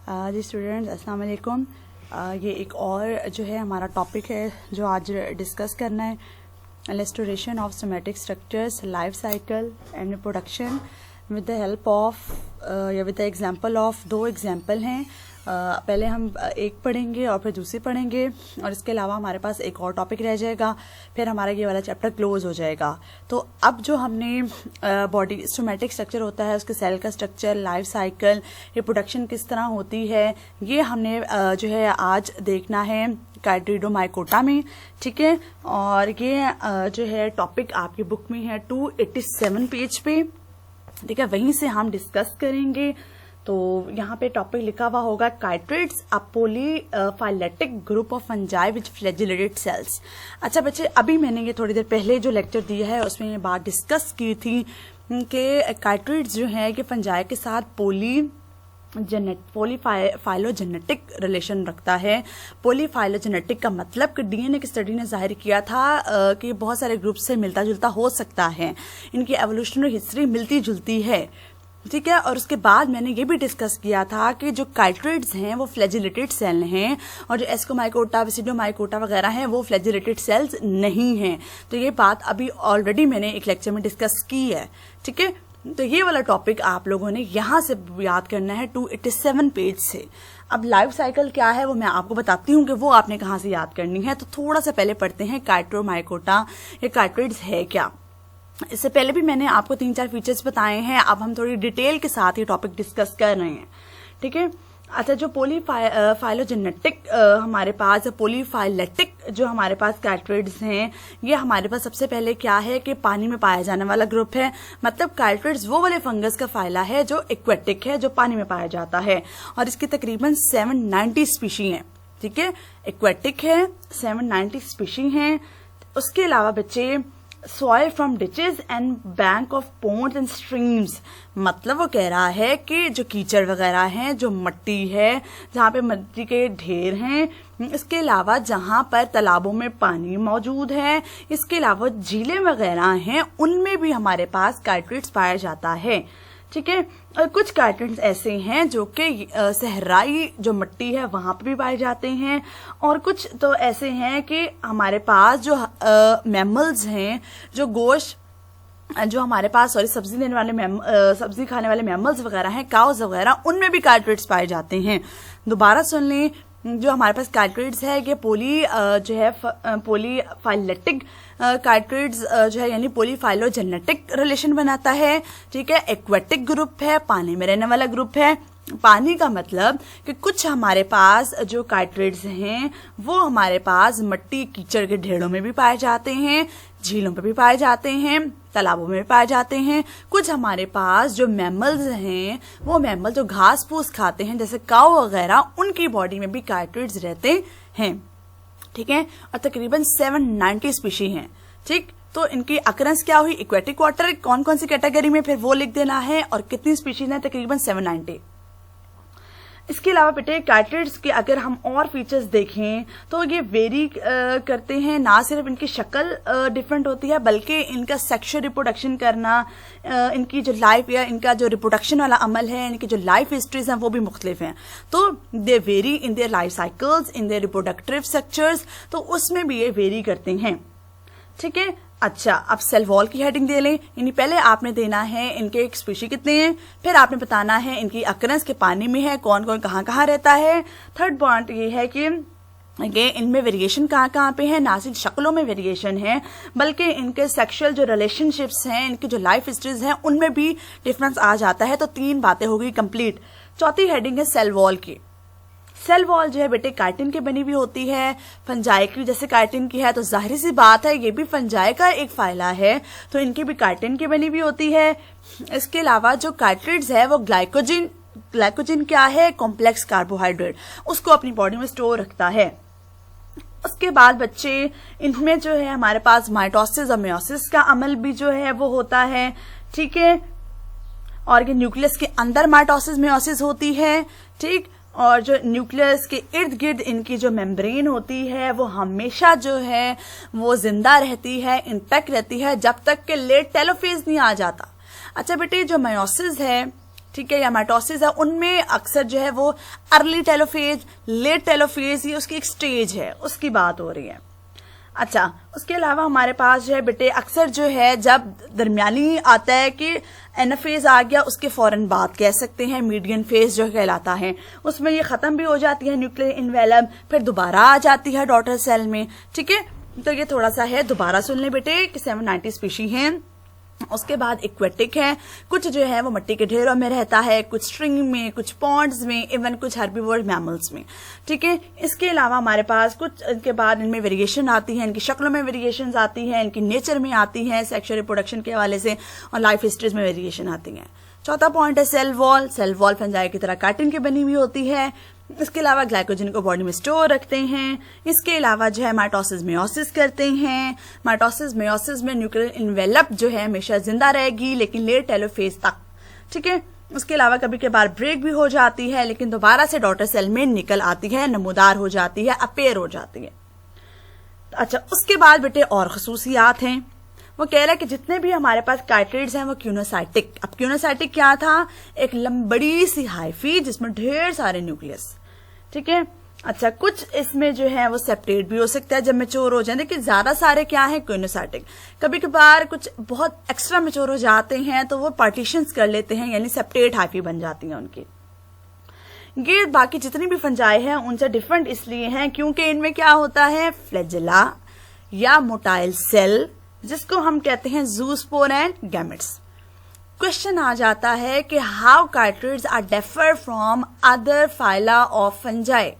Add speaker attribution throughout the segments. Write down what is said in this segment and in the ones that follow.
Speaker 1: जी students, अस्सलाम वालेकुम। ये एक और जो है हमारा टॉपिक है जो आज डिस्कस करना है, restoration of somatic structures, life cycle and reproduction with the help of या विद द एग्जांपल ऑफ दो एग्जांपल हैं। पहले हम एक पढ़ेंगे और फिर दूसरी पढ़ेंगे, और इसके अलावा हमारे पास एक और टॉपिक रह जाएगा, फिर हमारा ये वाला चैप्टर क्लोज हो जाएगा। तो अब जो हमने बॉडी सोमेटिक स्ट्रक्चर होता है, उसके सेल का स्ट्रक्चर, लाइफ साइकिल, रिप्रोडक्शन किस तरह होती है, ये हमने जो है आज देखना है कार्डियोमाइकोटा में, ठीक है। और ये जो है टॉपिक आपकी बुक में है 287 पेज पे, ठीक है, वहीं से हम डिस्कस करेंगे। तो यहाँ पे टॉपिक लिखा हुआ होगा chytrids, a polyphyletic group of fungi which flagellated cells. अच्छा बच्चे, अभी मैंने ये थोड़ी देर पहले जो लेक्चर दिया है उसमें ये बात डिस्कस की थी कि काइट्रिड्स जो है कि फंजाई के साथ पॉलीफाइलोजेनेटिक रिलेशन रखता है। पॉलीफाइलोजेनेटिक का मतलब कि डीएनए की स्टडी ने जाहिर किया था कि बहुत सारे ग्रुप से मिलता जुलता हो सकता है, इनकी एवोल्यूशनरी हिस्ट्री मिलती जुलती है, ठीक है। और उसके बाद मैंने ये भी डिस्कस किया था कि जो काइट्रिड्स हैं वो फ्लैजिलेटेड सेल हैं, और जो एस्कोमाइकोटा, विसिडोमाइकोटा वगैरह हैं वो फ्लैजिलेटेड सेल्स नहीं हैं। तो ये बात अभी ऑलरेडी मैंने एक लेक्चर में डिस्कस की है, ठीक है। तो ये वाला टॉपिक आप लोगों ने यहां से याद करना है 287 पेज से। अब लाइफ साइकिल क्या है वो मैं आपको बताती हूँ कि वो आपने कहाँ से याद करनी है। तो थोड़ा सा पहले पढ़ते हैं कार्डियोमाइकोटा, ये काइट्रिड्स है क्या। इससे पहले भी मैंने आपको 3-4 फीचर्स बताए हैं, अब हम थोड़ी डिटेल के साथ ये टॉपिक डिस्कस कर रहे हैं, ठीक है। अच्छा, जो पॉलीफाइलोजेनेटिक हमारे पास, पॉलीफाइलेटिक जो हमारे पास काइट्रिड्स हैं, ये हमारे पास सबसे पहले क्या है कि पानी में पाया जाने वाला ग्रुप है। मतलब काइट्रिड्स वो वाले फंगस का फाइला है जो एक्वेटिक है, जो पानी में पाया जाता है, और इसकी तकरीबन 790 स्पीशी हैं, ठीक है। एक्वेटिक है, 790 स्पीशी हैं। उसके अलावा बच्चे soil from ditches and bank of ponds and streams, मतलब वो कह रहा है कि जो कीचड़ वगैरह हैं, जो मट्टी है, जहाँ पे मट्टी के ढेर हैं, इसके अलावा जहाँ पर तालाबों में पानी मौजूद है, इसके अलावा झीलें वगैरह हैं, उनमें भी हमारे पास काइट्रिड्स पाया जाता है, ठीक है। और कुछ काइट्रिड्स ऐसे हैं जो कि सहराई जो मिट्टी है वहां पर भी पाए जाते हैं, और कुछ तो ऐसे हैं कि हमारे पास जो मैमल्स हैं, जो गोश्त जो हमारे पास सब्जी देने वाले सब्जी खाने वाले मैमल्स वगैरह हैं, काउज वगैरह, उनमें भी काइट्रिड्स पाए जाते हैं। दोबारा सुन लें, जो हमारे पास काइट्रिड्स है ये पॉलीफाइलेटिक काइट्रिड्स जो है यानी पॉलीफाइलोजेनेटिक रिलेशन बनाता है, ठीक है। एक्वेटिक ग्रुप है, पानी में रहने वाला ग्रुप है। पानी का मतलब कि कुछ हमारे पास जो काइट्रिड्स हैं वो हमारे पास मिट्टी कीचड़ के ढेरों में भी पाए जाते हैं, झीलों पे भी पाए जाते हैं, तालाबों में भी पाए जाते हैं। कुछ हमारे पास जो मैमल्स हैं वो मैमल जो घास फूस खाते हैं जैसे काऊ वगैरह, उनकी बॉडी में भी काइट्रिड्स रहते हैं, ठीक है। और तकरीबन 790 स्पीशी हैं, ठीक। तो इनकी अकरेंस क्या हुई, एक्वेटिक वाटर कौन कौन सी कैटेगरी में, फिर वो लिख देना है, और कितनी स्पीशीज हैं, तकरीबन 790। इसके अलावा बेटे काइट्रिड्स के अगर हम और फीचर्स देखें तो ये वेरी करते हैं, ना सिर्फ इनकी शक्ल डिफरेंट होती है बल्कि इनका सेक्सुअल रिप्रोडक्शन करना, इनकी जो लाइफ या इनका जो रिप्रोडक्शन वाला अमल है, इनकी जो लाइफ हिस्ट्रीज हैं वो भी मुख्तलिफ हैं। तो they very in their life cycles, in their reproductive structures, तो उसमें भी ये वेरी करते हैं, ठीक है। अच्छा, अब सेल वॉल की हेडिंग दे लें, यानी पहले आपने देना है इनके एक स्पीशी कितने हैं, फिर आपने बताना है इनकी अकरेंस के पानी में है, कौन कौन कहाँ कहाँ रहता है। थर्ड पॉइंट ये है कि ये इनमें वेरिएशन कहाँ कहाँ पे है, ना सिर्फ शक्लों में वेरिएशन है बल्कि इनके सेक्सुअल जो रिलेशनशिप्स हैं, इनकी जो लाइफ हिस्ट्रीज हैं, उनमें भी डिफरेंस आ जाता है। तो 3 बातें हो गई कंप्लीट। चौथी हेडिंग है सेल वॉल की। सेल वॉल जो है बेटे काइटिन की बनी हुई होती है, फंजाई की जैसे काइटिन की है, तो जाहिर सी बात है ये भी फंजाई का एक फाइला है, तो इनकी भी काइटिन की बनी हुई होती है। इसके अलावा जो काइट्रिड्स है वो ग्लाइकोजिन क्या है, कॉम्प्लेक्स कार्बोहाइड्रेट, उसको अपनी बॉडी में स्टोर रखता है। उसके बाद बच्चे इनमें जो है हमारे पास माइटोसिस और मेयोसिस का अमल भी जो है वो होता है, ठीक है। और ये न्यूक्लियस के अंदर माइटोसिस मेयोसिस होती है, ठीक। और जो न्यूक्लियस के इर्द गिर्द इनकी जो मेम्ब्रेन होती है वो हमेशा जो है वो जिंदा रहती है, इंटैक्ट रहती है, जब तक कि लेट टेलोफेज नहीं आ जाता। अच्छा बेटे, जो मेयोसिस है, ठीक है, या माइटोसिस है, उनमें अक्सर जो है वो अर्ली टेलोफेज, लेट टेलोफेज, ये उसकी एक स्टेज है, उसकी बात हो रही है। अच्छा, उसके अलावा हमारे पास जो है बेटे अक्सर जो है जब दरमियानी आता है कि एनाफेज आ गया, उसके फौरन बाद कह सकते हैं मीडियन फेज जो कहलाता है, उसमें ये खत्म भी हो जाती है न्यूक्लियर इन्वेलप, फिर दोबारा आ जाती है डॉटर सेल में। ठीक है, तो ये थोड़ा सा है, दोबारा सुन ले बेटे कि 790 स्पीशी हैं। उसके बाद एक्वेटिक है, कुछ जो है वो मिट्टी के ढेरों में रहता है, कुछ स्ट्रिंग में, कुछ पॉन्ड्स में, इवन कुछ हर्बीवोर मैमल्स में। ठीक है, इसके अलावा हमारे पास कुछ इनके बाद इनमें वेरिएशन आती है, इनकी शक्लों में वेरिएशन आती है, इनकी नेचर में आती है, सेक्सुअल रिप्रोडक्शन के हवाले से, और लाइफ हिस्ट्रीज में वेरिएशन आती है। चौथा पॉइंट है cell wall. Cell wall fungi की तरह काइटिन की बनी हुई होती है। इसके अलावा ग्लाइकोजन को बॉडी में स्टोर रखते हैं। इसके अलावा जो है माइटोसिस मेयोसिस करते हैं। माइटोसिस मेयोसिस में न्यूक्लियर इन्वेलप जो है हमेशा जिंदा रहेगी, लेकिन लेट टेलोफेज तक। ठीक है, उसके अलावा कभी कभार ब्रेक भी हो जाती है, लेकिन दोबारा से डॉटर सेल में निकल आती है, नमूदार हो जाती है, अपेयर हो जाती है। अच्छा, उसके बाद बेटे और खसूसियात हैं। वो कह रहा है कि जितने भी हमारे पास काइटिड्स हैं वो क्यूनोसाइटिक। अब क्यूनोसाइटिक क्या था? एक बड़ी सी हाइफी जिसमें ढेर सारे न्यूक्लियस। ठीक है, अच्छा, कुछ इसमें जो है वो सेपरेट भी हो सकता है जब मेच्योर हो जाए, लेकिन ज्यादा सारे क्या है? क्यूनोसाइटिक। कभी कभार कुछ बहुत एक्स्ट्रा मेच्योर हो जाते हैं तो वो पार्टीशंस कर लेते हैं, यानी सेपरेट हाइफी बन जाती है उनकी। ये बाकी जितनी भी फंजाई हैं उनसे डिफरेंट इसलिए हैं क्योंकि इनमें क्या होता है? फ्लैजेला या मोटाइल सेल, जिसको हम कहते हैं जूस्पोर एंड गैमेट्स। क्वेश्चन आ जाता है कि हाउ काइटिड्स are differ from other phyla of fungi.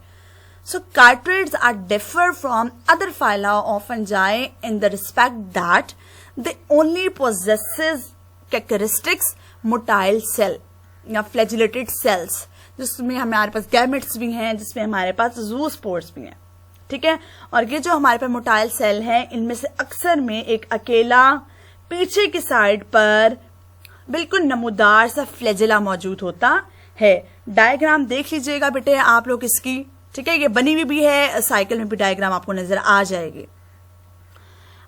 Speaker 1: So काइटिड्स are differ from other phyla of fungi in the respect that they only possesses characteristics motile cell या फ्लैजिलेटेड सेल्स, जिसमें हमारे पास gametes भी हैं, जिसमें हमारे पास जूस्पोर्स भी हैं। ठीक है, और ये जो हमारे पास मोटाइल सेल है, इनमें से अक्सर में एक अकेला पीछे की साइड पर बिल्कुल नमूदार सा फ्लैजेला मौजूद होता है। डायग्राम देख लीजिएगा बेटे आप लोग इसकी। ठीक है, ये बनी हुई भी है, साइकिल में भी डायग्राम आपको नजर आ जाएगी।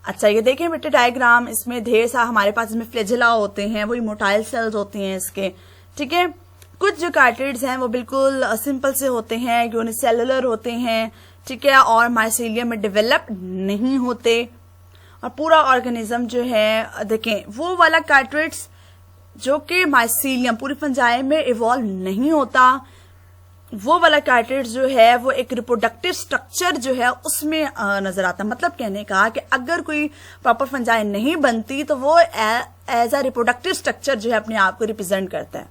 Speaker 1: अच्छा, ये देखें बेटे डायग्राम, इसमें ढेर सा हमारे पास इसमें फ्लैजेला होते हैं, वही मोटाइल सेल्स होती हैं इसके। ठीक है, कुछ जो काइटिड्स हैं वो बिल्कुल सिंपल से होते हैं, यूनिसेलुलर होते हैं। ठीक है, और माइसीलियम में डेवलप नहीं होते, और पूरा ऑर्गेनिज्म जो है देखें वो वाला काइटिड्स जो कि माइसीलियम पूरी फंजाई में इवॉल्व नहीं होता, वो वाला काइटिड्स जो है वो एक रिप्रोडक्टिव स्ट्रक्चर जो है उसमें नजर आता है। मतलब कहने का कि अगर कोई प्रॉपर फंजाई नहीं बनती तो वो एज अ रिप्रोडक्टिव स्ट्रक्चर जो है अपने आप को रिप्रेजेंट करता है।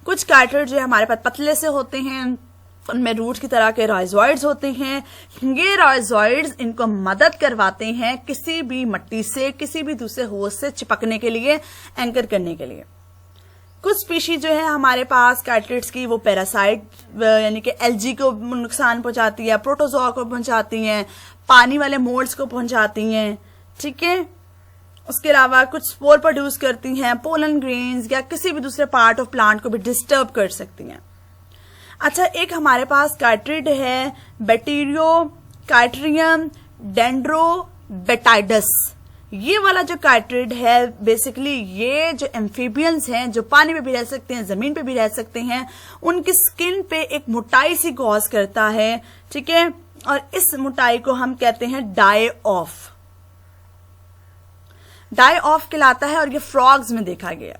Speaker 1: कुछ काइटिड्स जो है हमारे पास पतले से होते हैं, उनमें रूट की तरह के राइजोइड्स होते हैं। ये राइजोइड्स इनको मदद करवाते हैं किसी भी मिट्टी से, किसी भी दूसरे होस्ट से चिपकने के लिए, एंकर करने के लिए। कुछ स्पीशीज जो है हमारे पास काइटिड्स की वो पैरासाइट यानी कि एल्गी को नुकसान पहुंचाती है, प्रोटोजोआ को पहुंचाती हैं, पानी वाले मोल्ड्स को पहुंचाती हैं। ठीक है, उसके अलावा कुछ स्पोर प्रोड्यूस करती हैं, पोलन ग्रेन्स या किसी भी दूसरे पार्ट ऑफ प्लांट को भी डिस्टर्ब कर सकती हैं। अच्छा, एक हमारे पास काइटिड है बैक्टीरियम डेंड्रोबेटाइडस। ये वाला जो काइटिड है बेसिकली ये जो एम्फीबियंस हैं जो पानी पे भी रह सकते हैं, जमीन पे भी रह सकते हैं, उनकी स्किन पे एक मोटाई सी कॉज करता है। ठीक है, और इस मोटाई को हम कहते हैं डाई ऑफ कहलाता है, और ये फ्रॉग्स में देखा गया।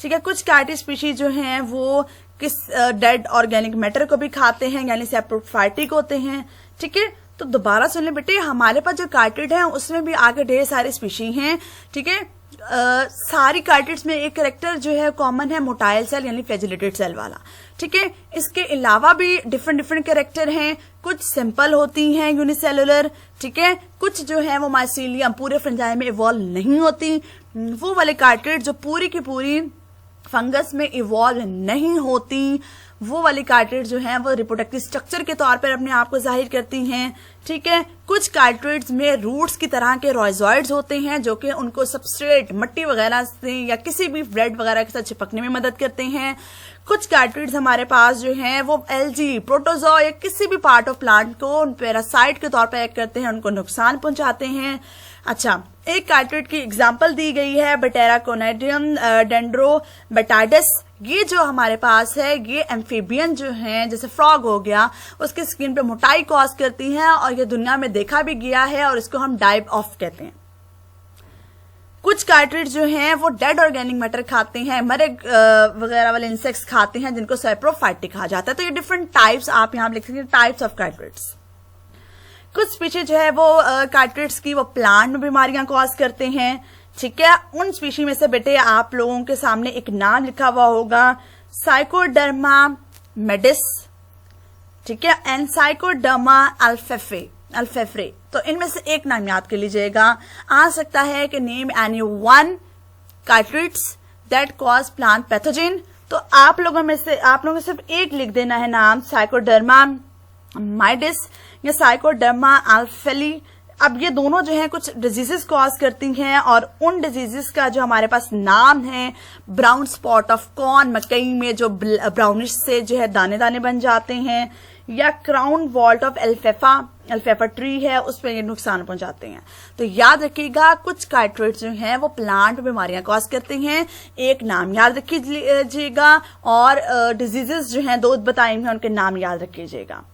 Speaker 1: ठीक है, कुछ काइटिड स्पीशीज जो हैं वो किस डेड ऑर्गेनिक मैटर को भी खाते हैं, यानी सेप्रोफाइटिक होते हैं। ठीक है, तो दोबारा सुन ले बेटे, हमारे पास जो काइटिड है उसमें भी आगे ढेर सारे स्पीशी हैं। ठीक है, सारी काइटिड्स में एक कैरेक्टर जो है कॉमन है, मोटाइल सेल यानी फ्लैजिलेटेड सेल वाला। ठीक है, इसके अलावा भी डिफरेंट कैरेक्टर हैं। कुछ सिंपल होती हैं यूनिसेलुलर। ठीक है, कुछ जो है वो माइसीलियम पूरे फंजाई में इवॉल्व नहीं होती। वो वाले काइटिड जो पूरी की पूरी फंगस में इवॉल्व नहीं होती, वो वाली काइटिड्स जो हैं वो रिप्रोडक्टिव स्ट्रक्चर के तौर पर अपने आप को जाहिर करती हैं। ठीक है, कुछ काइटिड्स में रूट्स की तरह के राइजोइड्स होते हैं जो कि उनको सबस्ट्रेट मिट्टी वगैरह से या किसी भी ब्रेड वगैरह के साथ चिपकने में मदद करते हैं। कुछ काइटिड्स हमारे पास जो हैं वो एल्गी, प्रोटोजोआ या किसी भी पार्ट ऑफ प्लांट को पैरासाइट के तौर पर एक्ट करते हैं, उनको नुकसान पहुंचाते हैं। अच्छा, एक कार्टरिड की एग्जाम्पल दी गई है बटेराकोनाइडियम डेंड्रोबेटाइडस। ये जो हमारे पास है ये एम्फीबियन जो हैं, जैसे फ्रॉग हो गया, उसकी स्किन पे मोटाई कॉज करती हैं और ये दुनिया में देखा भी गया है और इसको हम डाइव ऑफ कहते हैं। कुछ कार्टरिड जो हैं वो डेड ऑर्गेनिक मैटर खाते हैं, मरे वगैरह वाले इंसेक्ट्स खाते हैं जिनको सैप्रोफाइटिक कहा जाता है। तो ये डिफरेंट टाइप्स आप यहां लिख सकते हैं, टाइप्स ऑफ कार्टरिड्स। कुछ स्पीशीज जो है वो कार्टरिड्स की वो प्लांट में बीमारियां कॉज करते हैं, ठीक है। उन स्पीशी में से बेटे आप लोगों के सामने एक नाम लिखा हुआ होगा, साइकोडर्मा मेडिस, ठीक है, एंड साइकोडर्मा अल्फेफ्रे। तो इनमें से एक नाम याद कर लीजिएगा। आ सकता है कि name any one chytrids that cause plant pathogen. तो आप लोगों सिर्फ एक लिख देना है नाम, साइकोडर्मा माइडिस या साइकोडर्मा अल्फेली। अब ये दोनों जो है कुछ डिजीजेस कॉज करती हैं और उन डिजीजेस का जो हमारे पास नाम है, ब्राउन स्पॉट ऑफ कॉर्न, मकई में जो ब्राउनिश से जो है दाने दाने बन जाते हैं, या क्राउन वॉल्ट ऑफ अल्फेफा ट्री है, उस पर ये नुकसान पहुंचाते हैं। तो याद रखिएगा कुछ कार्टरिड्स जो हैं वो प्लांट बीमारियां कॉज करते हैं, एक नाम याद रखिएगा और डिजीजेस जो हैं दो बताए हैं उनके नाम याद रखिएगा।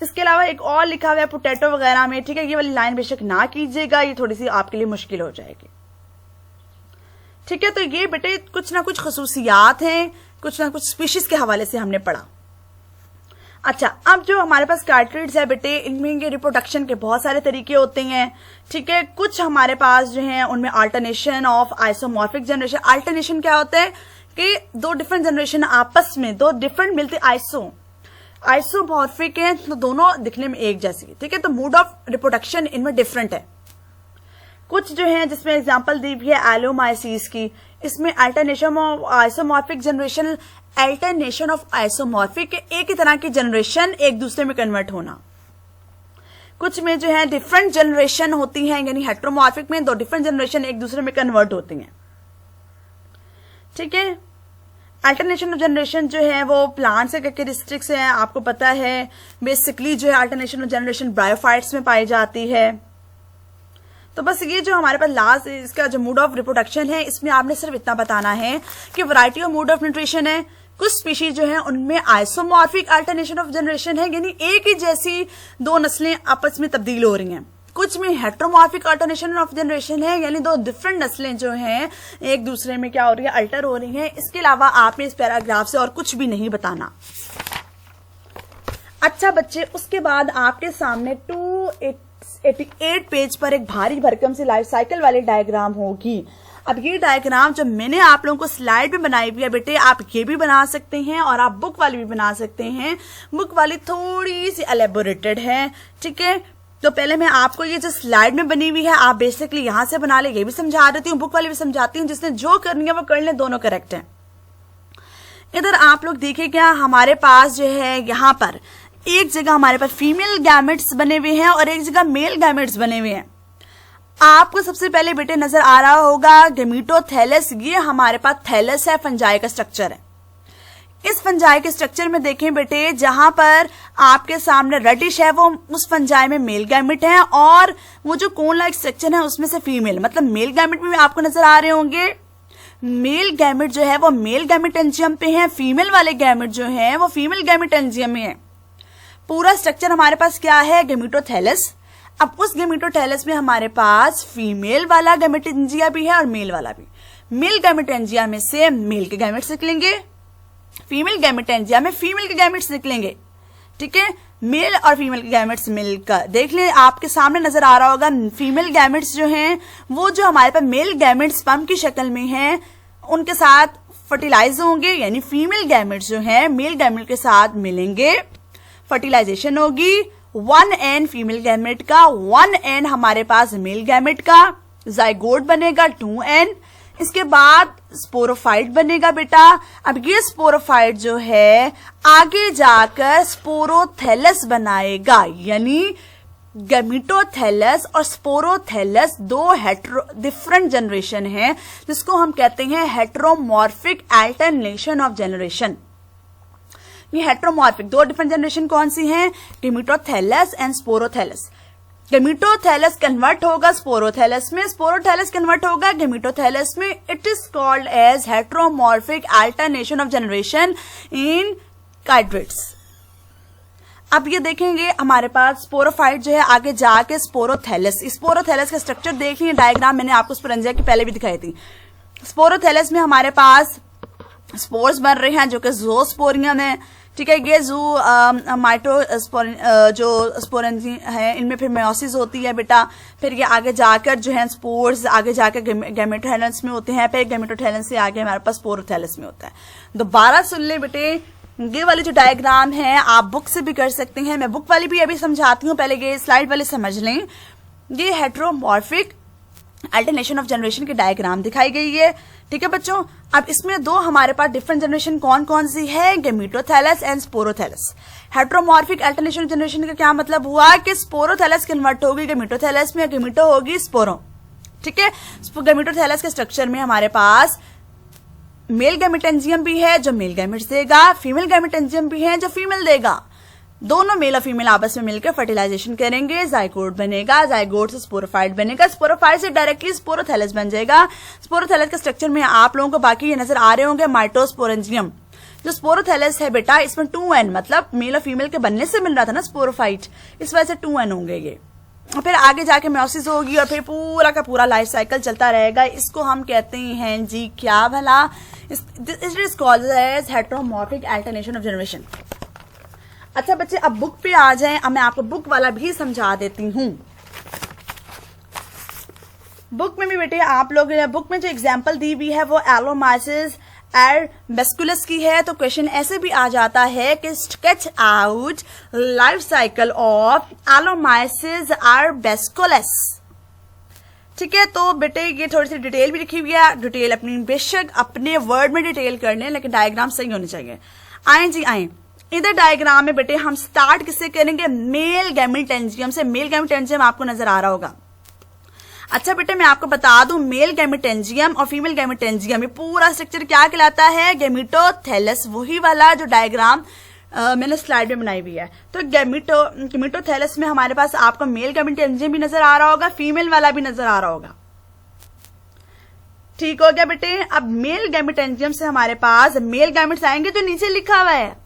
Speaker 1: इसके अलावा एक और लिखा हुआ है पोटैटो वगैरह में, ठीक है, ये वाली लाइन बेशक ना कीजिएगा, ये थोड़ी सी आपके लिए मुश्किल हो जाएगी, ठीक है। तो ये बेटे कुछ ना कुछ खसूसियात हैं, कुछ ना कुछ स्पीशीज के हवाले से हमने पढ़ा। अच्छा, अब जो हमारे पास कार्टरिड्स है बेटे, इनमें रिप्रोडक्शन के बहुत सारे तरीके होते हैं, ठीक है। कुछ हमारे पास जो है उनमें alternation of isomorphic generation. Alternation क्या होता है कि दो डिफरेंट जनरेशन आपस में दो डिफरेंट मिलते, आइसोमॉर्फिक है तो दोनों दिखने में एक जैसी, ठीक है। तो मोड ऑफ रिप्रोडक्शन इनमें डिफरेंट है। कुछ जो है जिसमें एग्जांपल दी हुई है एलोमाइसीस की, इसमें alternation of isomorphic generation, alternation of isomorphic, एक ही तरह की जनरेशन एक दूसरे में कन्वर्ट होना। कुछ में जो है डिफरेंट जनरेशन होती है, यानी हेट्रोमॉर्फिक में दो डिफरेंट जनरेशन एक दूसरे में कन्वर्ट होती हैं, ठीक है। अल्टरनेशन ऑफ जनरेशन जो है वो प्लांट से कैरेक्टरिस्टिक्स है, आपको पता है। बेसिकली जो है अल्टरनेशन ऑफ जनरेशन ब्रायोफाइट्स में पाई जाती है। तो बस ये जो हमारे पास लास्ट इसका जो मोड ऑफ रिप्रोडक्शन है, इसमें आपने सिर्फ इतना बताना है कि variety of mode of nutrition है। कुछ स्पीशीज जो है उनमें आइसोमॉर्फिक अल्टरनेशन ऑफ जनरेशन है, यानी एक ही जैसी दो नस्लें आपस में तब्दील हो रही हैं। कुछ में हेट्रोमॉर्फिक अल्टरनेशन ऑफ जनरेशन है, यानी दो डिफरेंट नस्लें जो हैं एक दूसरे में क्या हो रही है, अल्टर हो रही हैं। इसके अलावा आपने इस पैराग्राफ से और कुछ भी नहीं बताना। अच्छा बच्चे, उसके बाद आपके सामने 288 पेज पर एक भारी भरकम से लाइफ साइकिल वाली डायग्राम होगी। अब ये डायग्राम जो मैंने आप लोगों को स्लाइड में बनाई हुई है बेटे, आप ये भी बना सकते हैं और आप बुक वाली भी बना सकते हैं। बुक वाली थोड़ी सी एलेबोरेटेड है, ठीक है। तो पहले मैं आपको ये जो स्लाइड में बनी हुई है आप बेसिकली यहां से बना ले, ये भी समझा देती हूँ, बुक वाली भी समझाती हूँ, जिसने जो करनी है वो कर ले, दोनों करेक्ट है। इधर आप लोग देखिए क्या हमारे पास जो है यहाँ पर एक जगह हमारे पास फीमेल गैमेट्स बने हुए हैं और एक जगह मेल गैमेट्स बने हुए हैं। आपको सबसे पहले बेटे नजर आ रहा होगा गेमिटोथैलस, ये हमारे पास थैलस है, फंजाई का स्ट्रक्चर है। इस फंजाई के स्ट्रक्चर में देखें बेटे, जहां पर आपके सामने रेडिश है वो उस फंजाई में मेल गैमेट है और वो जो कोन लाइक स्ट्रक्चर है उसमें से फीमेल, मतलब मेल गैमेट में आपको नजर आ रहे होंगे। मेल गैमेट जो है वो मेल गैमेट एंजियम पे है, फीमेल वाले गैमेट जो है वो फीमेल गैमेट एंजियम में है। पूरा स्ट्रक्चर हमारे पास क्या है, गेमिटोथैलस। अब उस गेमिटोथैलस में हमारे पास फीमेल वाला गैमेटेंजिया भी है और मेल वाला भी। मेल गैमेटेंजिया में से मेल के गैमेट्स निकलेंगे, फीमेल गैमेटेंजिया में फीमेल के गैमेट्स निकलेंगे, ठीक है। मेल और फीमेल के गैमेट्स मिलकर देख ले, आपके सामने नजर आ रहा होगा फीमेल गैमेट्स जो हैं वो जो हमारे पास मेल गैमेट्स स्पर्म की शक्ल में हैं उनके साथ फर्टिलाइज होंगे, यानी फीमेल गैमेट्स जो हैं मेल गैमेट के साथ मिलेंगे, फर्टिलाइजेशन होगी। 1n फीमेल गैमेट का, 1n हमारे पास मेल गैमेट का, जाइगोट बनेगा 2n। इसके बाद स्पोरोफाइट बनेगा बेटा। अब ये स्पोरोफाइट जो है आगे जाकर स्पोरोथैलस बनाएगा, यानी गैमिटोथैलस और स्पोरोथैलस दो डिफरेंट जनरेशन है जिसको हम कहते हैं हेट्रोमॉर्फिक अल्टरनेशन ऑफ जनरेशन। ये हेट्रोमॉर्फिक दो डिफरेंट जनरेशन कौन सी हैं, गैमिटोथैलस एंड स्पोरोथैलस। गेमिटोथैलस कन्वर्ट होगा स्पोरोथैलस में, स्पोरोथैलस कन्वर्ट होगा गेमिटोथैलस में. It is called as heteromorphic alternation of generation in chytrids. अब ये देखेंगे हमारे पास स्पोरोफाइट जो है आगे जाके स्पोरोथैलस, स्पोरोथैलस का स्ट्रक्चर देख लीजिए, डायग्राम मैंने आपको स्पोरेंजिया की पहले भी दिखाई थी. स्पोरोथैलस में हमारे पास स्पोर्स बन रहे हैं जो कि ज़ूस्पोरियम है. ठीक है, ये जो स्पोरेंजी है इनमें फिर मेयोसिस होती है बेटा. फिर ये आगे जाकर जो है स्पोर्स आगे जाकर गेमेटोथैलस में होते हैं, फिर गेमेटोथैलस से आगे हमारे पास स्पोरोथैलस में होता है. दोबारा सुन ले बेटे, ये वाली जो डायग्राम है आप बुक से भी कर सकते हैं, मैं बुक वाली भी अभी समझाती हूँ, पहले ये स्लाइड वाले समझ लें. ये हेट्रोमॉर्फिक अल्टरनेशन ऑफ जनरेशन की डायग्राम दिखाई गई है. ठीक है बच्चों, अब इसमें दो हमारे पास डिफरेंट जनरेशन कौन कौन सी है, गेमिटोथैलस एंड स्पोरोथैलस. हेट्रोमॉर्फिक अल्टरनेशन जनरेशन का क्या मतलब हुआ कि स्पोरोथैलस कन्वर्ट होगी गेमिटोथैलस में, गेमिटो होगी स्पोरो. ठीक है, गेमिटोथैलस के स्ट्रक्चर में हमारे पास मेल गैमेटेंजियम भी है जो मेल गैमेट्स देगा, फीमेल गैमेटेंजियम भी है जो फीमेल देगा. दोनों मेल और फीमेल आपस में मिलकर फर्टिलाइजेशन करेंगे, जाइगोट बनेगा, जाइगोट से स्पोरोफाइट बनेगा, स्पोरोफाइट से डायरेक्टली स्पोरोथैलस बन जाएगा. स्पोरोथैलस के स्ट्रक्चर में आप लोगों को बाकी ये नजर आ रहे होंगे माइटोस्पोरेंजियम. जो स्पोरोथैलस है बेटा इसमें 2n मतलब मेल और फीमेल के बनने से मिल रहा था ना स्पोरोफाइट, इस वजह से 2n होंगे ये. फिर आगे जाके मेयोसिस होगी और फिर पूरा का पूरा लाइफ साइकिल चलता रहेगा. इसको हम कहते हैं जी क्या भला, it is called as heteromorphic alternation of generation. अच्छा बच्चे, अब बुक पे आ जाएं. अब मैं आपको बुक वाला भी समझा देती हूँ. बुक में भी बेटे आप लोग, बुक में जो एग्जाम्पल दी हुई है वो एलोमाइसिस एर्बेस्कुलस की है. तो क्वेश्चन ऐसे भी आ जाता है कि sketch out life cycle of Allomyces arbusculus. ठीक है, तो बेटे ये थोड़ी सी डिटेल भी लिखी हुई है. डिटेल अपनी बेशक अपने वर्ड में डिटेल कर लें, लेकिन डायग्राम सही होने चाहिए. आए जी आए, इधर डायग्राम में बेटे हम स्टार्ट किससे करेंगे, मेल गैमेटेंजियम से. मेल गैमेटेंजियम आपको नजर आ रहा होगा. अच्छा बेटे मैं आपको बता दूं, मेल गैमेटेंजियम और फीमेल गैमेटेंजियम ये पूरा स्ट्रक्चर क्या कहलाता है, गेमिटोथैलस. वही वाला जो डायग्राम मैंने स्लाइड में बनाई हुई है. तो गेमिटोथैलस में हमारे पास आपको मेल गैमेटेंजियम भी नजर आ रहा होगा, फीमेल वाला भी नजर आ रहा होगा. ठीक हो गया बेटे. अब मेल गैमेटेंजियम से हमारे पास मेल गैमेट्स आएंगे जो नीचे लिखा हुआ है,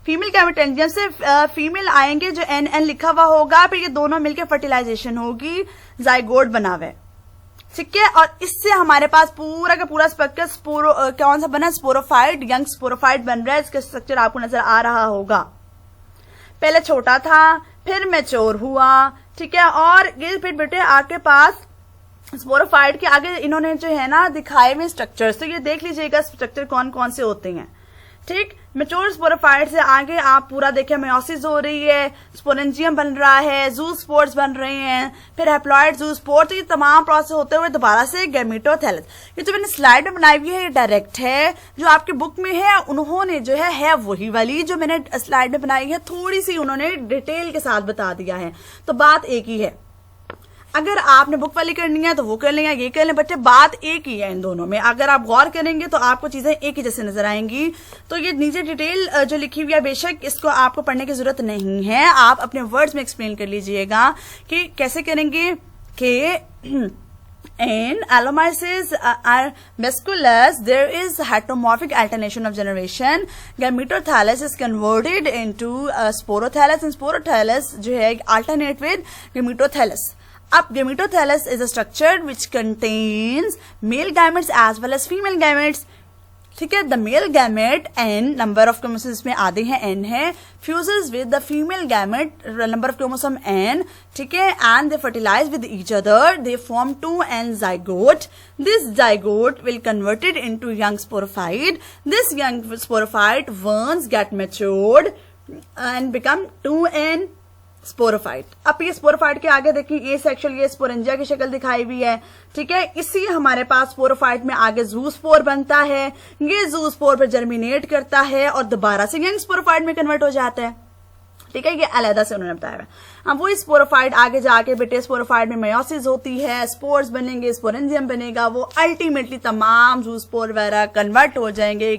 Speaker 1: फीमेल गैमेटेंजियम से फीमेल आएंगे जो एन लिखा हुआ होगा. फिर ये दोनों मिलकर फर्टिलाइजेशन होगी, जाइगोट बनावे. ठीक है, और इससे हमारे पास पूरा का पूरा स्ट्रक्चर कौन सा बना, स्पोरोफाइट, यंग स्पोरोफाइट बन रहा है. इसका स्ट्रक्चर आपको नजर आ रहा होगा. पहले छोटा था फिर मैच्योर हुआ. ठीक है, और ये फिर बेटे आपके पास स्पोरोफाइट के आगे इन्होंने जो है ना दिखाए हुए स्ट्रक्चर्स, तो ये देख लीजिएगा स्ट्रक्चर कौन कौन से होते हैं. ठीक, मैच्योर स्पोरोफाइट से आगे आप पूरा देखें मेयोसिस हो रही है, स्पोरेंजियम बन रहा है, ज़ूस्पोर्स बन रहे हैं, फिर हैप्लॉइड ज़ूस्पोर. तो ये तमाम प्रोसेस होते हुए दोबारा से गेमिटोथैलस. ये जो मैंने स्लाइड में बनाई हुई है ये डायरेक्ट है, जो आपकी बुक में है उन्होंने जो है वही वाली जो मैंने स्लाइड में बनाई है, थोड़ी सी उन्होंने डिटेल के साथ बता दिया है. तो बात एक ही है. अगर आपने बुक वाली करनी है तो वो कर लें या ये कर लें, बच्चे बात एक ही है इन दोनों में. अगर आप गौर करेंगे तो आपको चीजें एक ही जैसे नजर आएंगी. तो ये नीचे डिटेल जो लिखी हुई है बेशक इसको आपको पढ़ने की जरूरत नहीं है, आप अपने वर्ड्स में एक्सप्लेन कर लीजिएगा कि कैसे करेंगे. कि in Allomyces erbesculus there is heteromorphic alternation of generation. Gametothalus is converted into sporothallus and sporothallus जो है alternate with gametothalus. अब gametothalus is a structure which contains male gametes as well as female gametes. ठीक है, the male gamete n number of chromosomes में आधे हैं n है, fuses with the female gamete number of chromosome n. ठीक है, and they fertilise with each other, they form 2n zygote. This zygote will converted into young sporophyte. This young sporophyte once get matured and become 2n sporophyte. अब ये sporophyte के आगे देखिए ये section, ये sporangia की शक्ल दिखाई हुई है. ठीक है, इसी हमारे पास स्पोरोफाइट में आगे ज़ूस्पोर बनता है, ये ज़ूस्पोर पर जर्मिनेट करता है और दोबारा से यंग स्पोरोफाइट में कन्वर्ट हो जाता है. ठीक है, ये अलग से उन्होंने बताया है. अब वही स्पोरोफाइट आगे जाके बेटे स्पोरोफाइट में मेयोसिस होती है, स्पोर्स बनेंगे, स्पोरेंजियम बनेगा, वो अल्टीमेटली तमाम ज़ूस्पोर वगैरह कन्वर्ट हो जाएंगे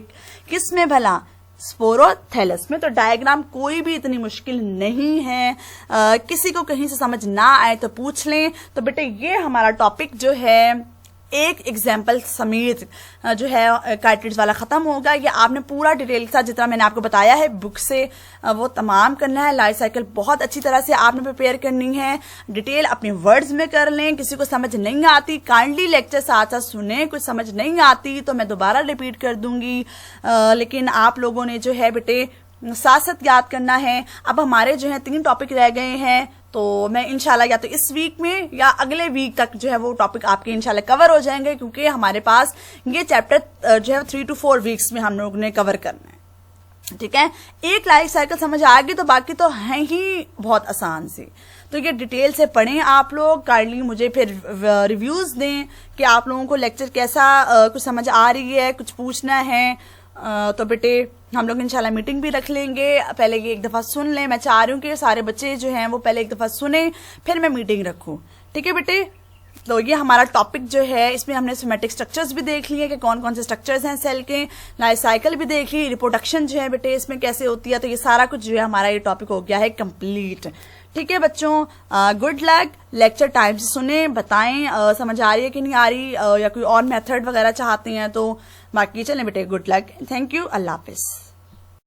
Speaker 1: किस में भला, स्पोरोथैलस में। तो डायग्राम कोई भी इतनी मुश्किल नहीं है, किसी को कहीं से समझ ना आए तो पूछ लें। तो बेटे ये हमारा टॉपिक जो है एक एग्जाम्पल समेत जो है कार्ट्रिज वाला खत्म होगा। ये आपने पूरा डिटेल के साथ जितना मैंने आपको बताया है बुक से वो तमाम करना है। लाइफ साइकिल बहुत अच्छी तरह से आपने प्रिपेयर करनी है, डिटेल अपने वर्ड्स में कर लें। किसी को समझ नहीं आती काइंडली लेक्चर साथ साथ सुने, कुछ समझ नहीं आती तो मैं दोबारा रिपीट कर दूंगी, लेकिन आप लोगों ने जो है बेटे साथ साथ याद करना है। अब हमारे जो है 3 टॉपिक रह गए हैं, तो मैं इंशाल्लाह या तो इस वीक में या अगले वीक तक जो है वो टॉपिक आपके इंशाल्लाह कवर हो जाएंगे, क्योंकि हमारे पास ये चैप्टर जो है 3 to 4 वीक्स में हम लोग ने कवर करना है। ठीक है, एक लाइफ साइकिल समझ आ गई तो बाकी तो है ही बहुत आसान सी। तो ये डिटेल से पढ़ें आप लोग, काइंडली मुझे फिर रिव्यूज दें कि आप लोगों को लेक्चर कैसा कुछ समझ आ रही है, कुछ पूछना है। तो बेटे हम लोग इंशाल्लाह मीटिंग भी रख लेंगे। पहले ये एक दफा सुन लें, मैं चाह रही हूँ कि सारे बच्चे जो हैं वो पहले एक दफा सुने फिर मैं मीटिंग रखूं। ठीक है बेटे, तो ये हमारा टॉपिक जो है इसमें हमने सोमेटिक स्ट्रक्चर्स भी देख लिए कि कौन कौन से स्ट्रक्चर्स हैं सेल के, लाइफ साइकिल भी देख ली, रिप्रोडक्शन जो है बेटे इसमें कैसे होती है। तो ये सारा कुछ जो है हमारा ये टॉपिक हो गया है कंप्लीट। ठीक है बच्चों, गुड लक। लेक्चर टाइम से सुने, बताएं समझ आ रही है कि नहीं आ रही, या कोई और मेथड वगैरह चाहते हैं तो। बाकी चलें बेटे, good luck, thank you, Allah Hafiz.